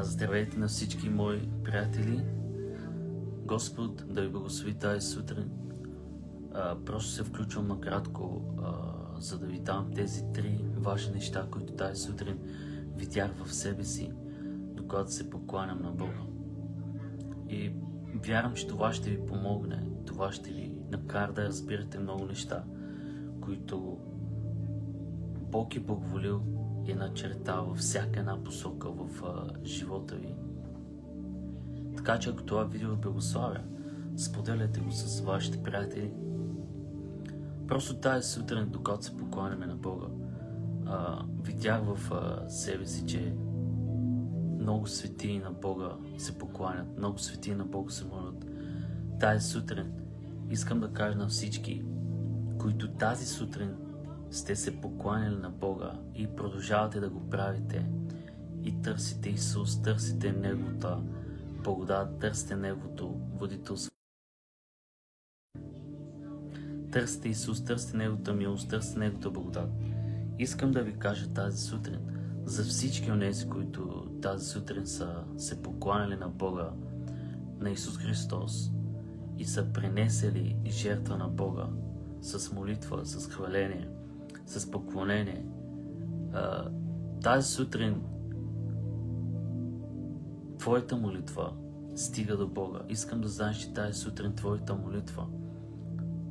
Здравейте на всички мои приятели. Господ да ви благослови тази сутрин. Просто се включвам накратко, за да ви дам тези 3 важни неща, които тази сутрин видях в себе си, докато се покланям на Бога. И вярвам, че това ще ви помогне, това ще ви накара да разбирате много неща, които Бог е благоволил и е начертал във всяка една посока в живота ви. Така че ако това видео ви благославя, споделяйте го с вашите приятели. Просто тази сутрин, докато се покланяме на Бога, видях в себе си, че много светии на Бога се покланят, много светии на Бога се молят. Тази сутрин искам да кажа на всички, които тази сутрин сте се покланяли на Бога и продължавате да го правите и търсите Исус, търсите Неговата благодат, търсите Неговото водителство. Търсите Исус, търсите Неговата милост, търсите Неговата благодат. Искам да ви кажа тази сутрин за всички онези, които тази сутрин са се покланяли на Бога, на Исус Христос и са принесели жертва на Бога с молитва, с хваление, с поклонение. Тази сутрин твоята молитва стига до Бога. Искам да знаеш, че тази сутрин твоята молитва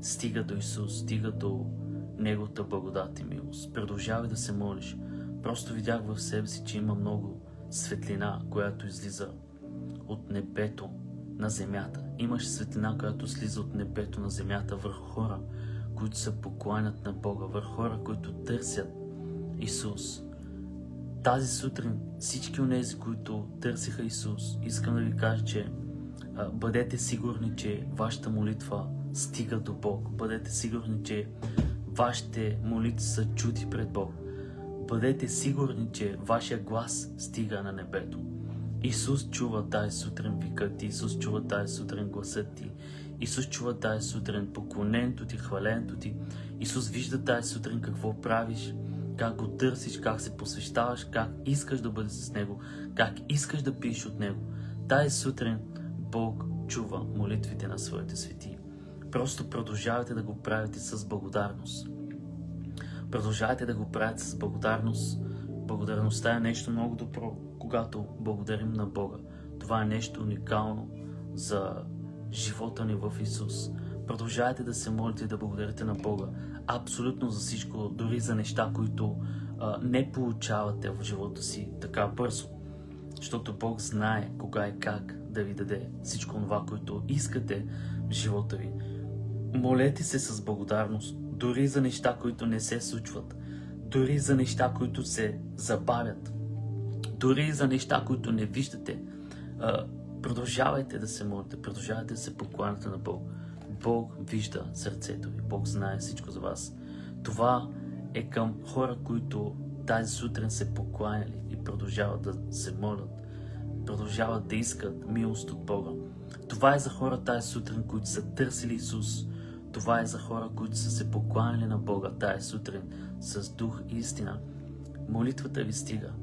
стига до Исус, стига до Неговата благодат и милост. Продължавай да се молиш. Просто видях в себе си, че има много светлина, която излиза от небето на земята. Имаш светлина, която слиза от небето на земята върху хора, които се покланят на Бога, върху хора, които търсят Исус. Тази сутрин всички онези, които търсиха Исус, искам да ви кажа, че бъдете сигурни, че вашата молитва стига до Бог. Бъдете сигурни, че вашите молитви са чути пред Бог. Бъдете сигурни, че вашия глас стига на небето. Исус чува тази сутрин викът ти, Исус чува тази сутрин гласът ти, Исус чува тази сутрин поклонението ти, хвалението ти. Исус вижда тази сутрин какво правиш, как го търсиш, как се посвещаваш, как искаш да бъдеш с Него, как искаш да пиеш от Него. Тази сутрин Бог чува молитвите на своите светии. Просто продължавайте да го правите с благодарност. Продължавайте да го правите с благодарност. Благодарността е нещо много добро, когато благодарим на Бога. Това е нещо уникално за живота ни в Исус. Продължавайте да се молите и да благодарите на Бога абсолютно за всичко, дори за неща, които не получавате в живота си така бързо. Защото Бог знае кога и как да ви даде всичко това, което искате в живота ви. Молете се с благодарност, дори за неща, които не се случват, дори за неща, които се забавят, дори за неща, които не виждате. Продължавайте да се молите, продължавайте да се покланяте на Бог. Бог вижда сърцето ви, Бог знае всичко за вас. Това е към хора, които тази сутрин се покланяли и продължават да се молят, продължават да искат милост от Бога. Това е за хора тази сутрин, които са търсили Исус. Това е за хора, които са се покланяли на Бога тази сутрин с дух и истина. Молитвата ви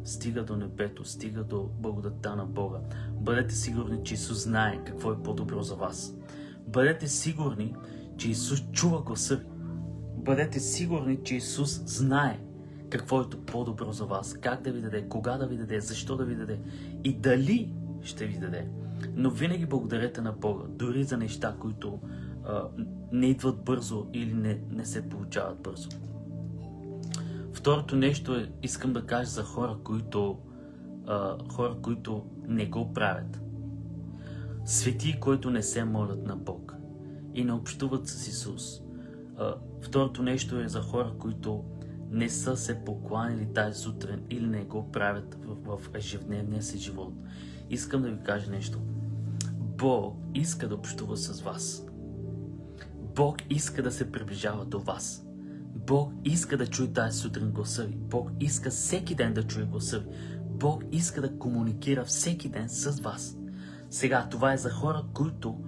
стига до небето, стига до благодатта на Бога. Бъдете сигурни, че Исус знае какво е по-добро за вас. Бъдете сигурни, че Исус чува гласа ви. Бъдете сигурни, че Исус знае какво е по-добро за вас, как да ви даде, кога да ви даде, защо да ви даде и дали ще ви даде. Но винаги благодарете на Бога, дори за неща, които не идват бързо или не се получават бързо. Второто нещо е, искам да кажа за хора, които не го правят. Светии, които не се молят на Бог и не общуват с Исус. Второто нещо е за хора, които не са се покланили тази сутрин или не го правят в ежедневния си живот. Искам да ви кажа нещо. Бог иска да общува с вас. Бог иска да се приближава до вас. Бог иска да чуе тази сутрин гласа ви. Бог иска всеки ден да чуе гласа ви. Бог иска да комуникира всеки ден с вас. Сега, това е за хора, които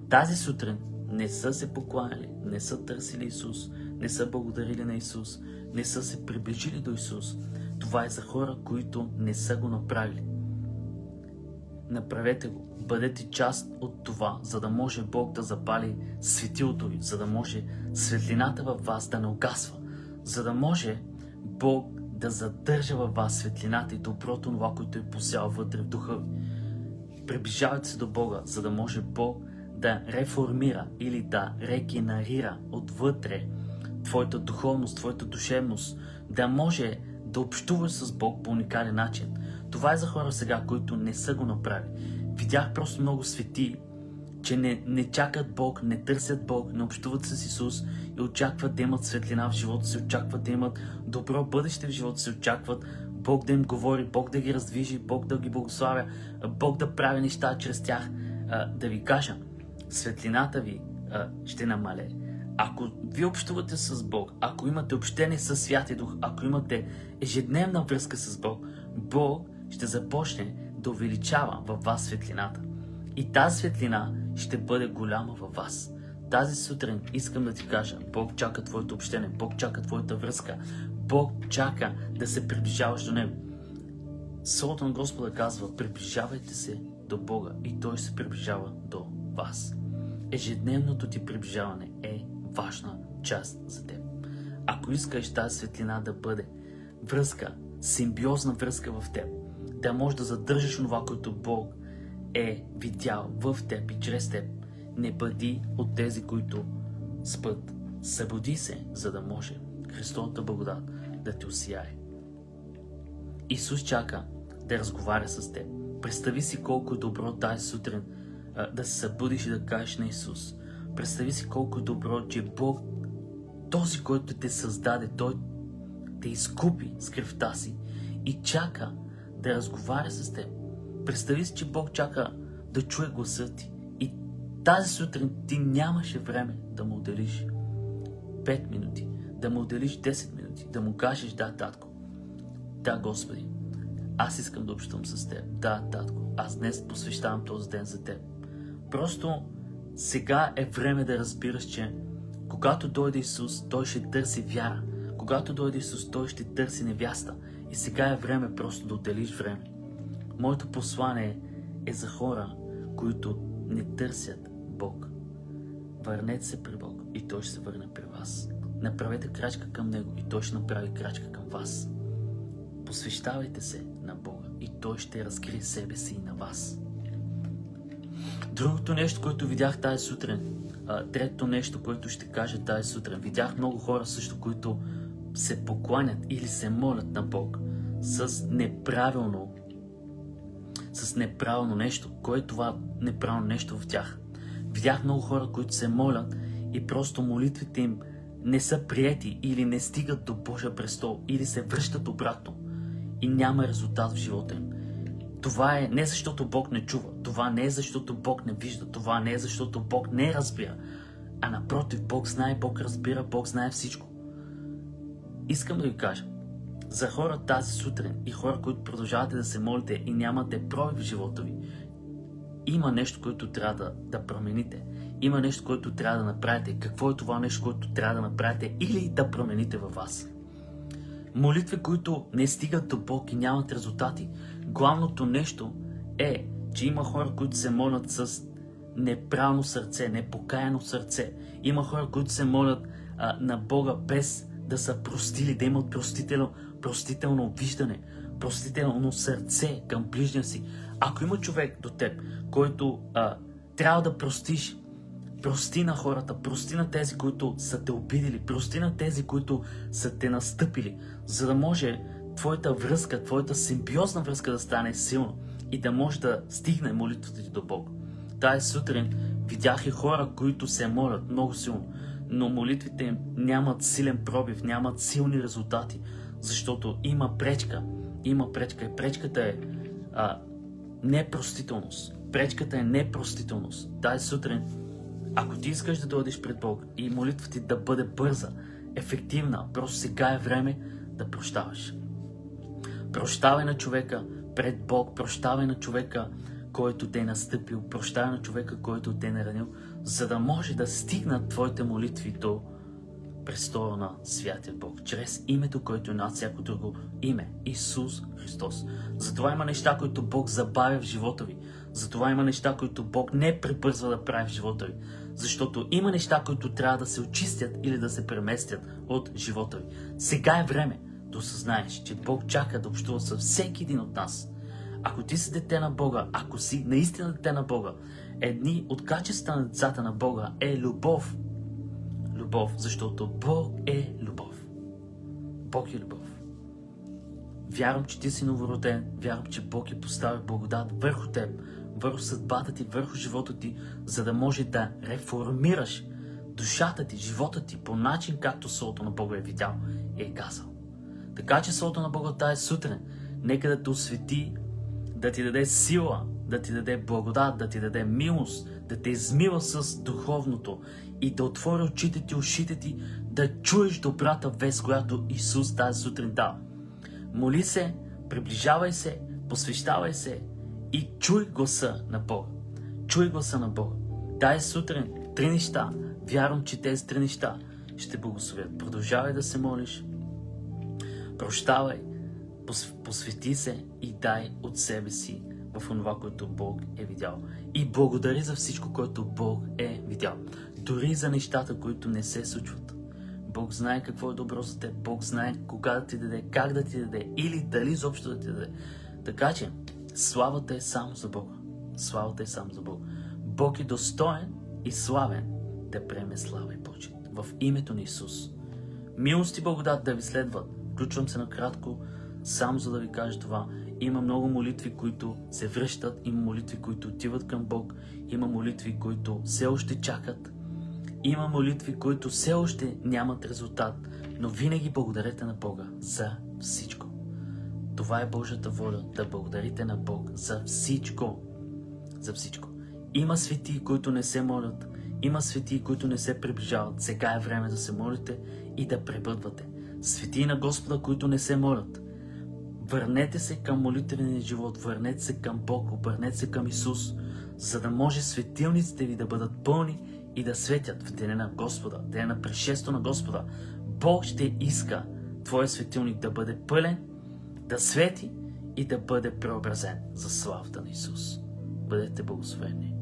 тази сутрин не са се покланяли, не са търсили Исус, не са благодарили на Исус, не са се приближили до Исус. Това е за хора, които не са го направили. направете го. Бъдете част от това, за да може Бог да запали светилото ви, за да може светлината във вас да не угасва, за да може Бог да задържа във вас светлината и доброто, това, което е посял вътре в духа ви. Приближавайте се до Бога, за да може Бог да реформира или да регенерира отвътре твоята духовност, твоята душевност, да може да общуваш с Бог по уникален начин. Това е за хора сега, които не са го направили. Видях просто много свети, че не чакат Бог, не търсят Бог, не общуват с Исус и очакват да имат светлина в живота си, очакват да имат добро бъдеще в живота си, очакват Бог да им говори, Бог да ги раздвижи, Бог да ги благославя, Бог да прави неща чрез тях. Да ви кажа, светлината ви ще намалее. Ако ви общувате с Бог, ако имате общение с Святия Дух, ако имате ежедневна връзка с Бог, Бог ще започне да увеличава във вас светлината. И тази светлина ще бъде голяма във вас. Тази сутрин искам да ти кажа, Бог чака твоето общение, Бог чака твоята връзка, Бог чака да се приближаваш до Него. Словото на Господа казва, приближавайте се до Бога и Той се приближава до вас. Ежедневното ти приближаване е важна част за теб. Ако искаш тази светлина да бъде връзка, симбиозна връзка в теб, да можеш да задържаш това, което Бог е видял в теб и чрез теб, не бъди от тези, които спът. Събуди се, за да може Христовата благодат да те осияе. Исус чака да разговаря с теб. Представи си колко е добро тази сутрин да се събудиш и да кажеш на Исус. Представи си колко е добро, че Бог, този, който те създаде, Той те изкупи с кръвта си и чака да разговаря с теб. Представи си, че Бог чака да чуе гласа ти. И тази сутрин ти нямаше време да му отделиш 5 минути, да му отделиш 10 минути, да му кажеш, да, татко, да, Господи, аз искам да общувам с теб. Да, татко, аз днес посвещавам този ден за теб. Просто сега е време да разбираш, че когато дойде Исус, Той ще търси вяра. Когато дойде Исус, Той ще търси невяста. И сега е време просто да отделиш време. Моето послание е за хора, които не търсят Бог. Върнете се при Бог и Той ще се върне при вас. Направете крачка към Него и Той ще направи крачка към вас. Посвещавайте се на Бога и Той ще разкрие себе си и на вас. Другото нещо, което видях тази сутрин, третото нещо, което ще кажа тази сутрин, видях много хора също, които се покланят или се молят на Бог с неправилно нещо. Кое е това неправилно нещо в тях? Видях много хора, които се молят и просто молитвите им не са приети или не стигат до Божия престол или се връщат обратно и няма резултат в живота им. Това е не защото Бог не чува, това не е защото Бог не вижда, това не е защото Бог не разбира, а напротив, Бог знае, Бог разбира, Бог знае всичко. Искам да ви кажа, за хора тази сутрин и хора, които продължавате да се молите и нямате пробив в живота ви, има нещо, което трябва да промените. Има нещо, което трябва да направите. Какво е това нещо, което трябва да направите или да промените във вас? Молитви, които не стигат до Бог и нямат резултати. Главното нещо е, че има хора, които се молят с неправилно сърце, непокаяно сърце. Има хора, които се молят на Бога без да са простили, да имат простително виждане, простително сърце към ближния си. Ако има човек до теб, който трябва да простиш, прости на хората, прости на тези, които са те обидили, прости на тези, които са те настъпили, за да може твоята връзка, твоята симбиозна връзка да стане силна и да може да стигне молитвата ти до Бог. Тази сутрин видях и хора, които се молят много силно, но молитвите им нямат силен пробив, нямат силни резултати, защото има пречка. Има пречка и пречката е непростителност. Пречката е непростителност. Тази сутрин, ако ти искаш да дойдеш пред Бог и молитвата ти да бъде бърза, ефективна, просто сега е време да прощаваш. Прощавай на човека пред Бог, прощавай на човека, който те е настъпил, прощавай на човека, който те е наранил, за да може да стигнат твоите молитви до престола на Святия Бог, чрез името, което е над всяко друго име, Исус Христос. Затова има неща, които Бог забавя в живота ви, Затова има неща, които Бог не прибързва да прави в живота ви. Защото има неща, които трябва да се очистят или да се преместят от живота ви. Сега е време да осъзнаеш, че Бог чака да общува с всеки един от нас. Ако ти си дете на Бога, ако си наистина дете на Бога, едни от качествата на децата на Бога е любов. Любов, защото Бог е любов. Бог е любов. Вярвам, че ти си новороден, вярвам, че Бог е поставил благодат върху теб, върху съдбата ти, върху живота ти, за да може да реформираш душата ти, живота ти по начин, както Словото на Бога е видял и е казал. Така че Словото на Бога тази сутрин нека да те освети, да ти даде сила, да ти даде благодат, да ти даде милост, да те измива с духовното и да отвори очите ти, ушите ти, да чуеш добрата вест, която Исус тази сутрин дава. Моли се, приближавай се, посвещавай се и чуй гласа на Бога. Чуй гласа на Бога. Тази сутрин 3 неща. Вярвам, че тези 3 неща ще благословят. Продължавай да се молиш. Прощавай. Посвети се и дай от себе си в това, което Бог е видял. И благодари за всичко, което Бог е видял. Дори за нещата, които не се случват. Бог знае какво е добро за теб. Бог знае кога да ти даде, как да ти даде или дали изобщо да ти даде. Така че, славата е само за Бога. Славата е само за Бога. Бог е достоен и славен да приеме слава и почет. В името на Исус. Милост и благодат да ви следват. Включвам се накратко, само за да ви кажа това. Има много молитви, които се връщат. Има молитви, които отиват към Бог. Има молитви, които все още чакат. Има молитви, които все още нямат резултат. Но винаги благодарете на Бога за всичко. Това е Божията воля, да благодарите на Бог за всичко. За всичко. Има светии, които не се молят. Има светии, които не се приближават. Сега е време да се молите и да пребъдвате. Светии на Господа, които не се молят. Върнете се към молитвения живот, върнете се към Бог, обърнете се към Исус, за да може светилниците ви да бъдат пълни и да светят в деня на Господа, деня на пришествието на Господа. Бог ще иска твоя светилник да бъде пълен, да свети и да бъде преобразен за славата на Исус. Бъдете благословени.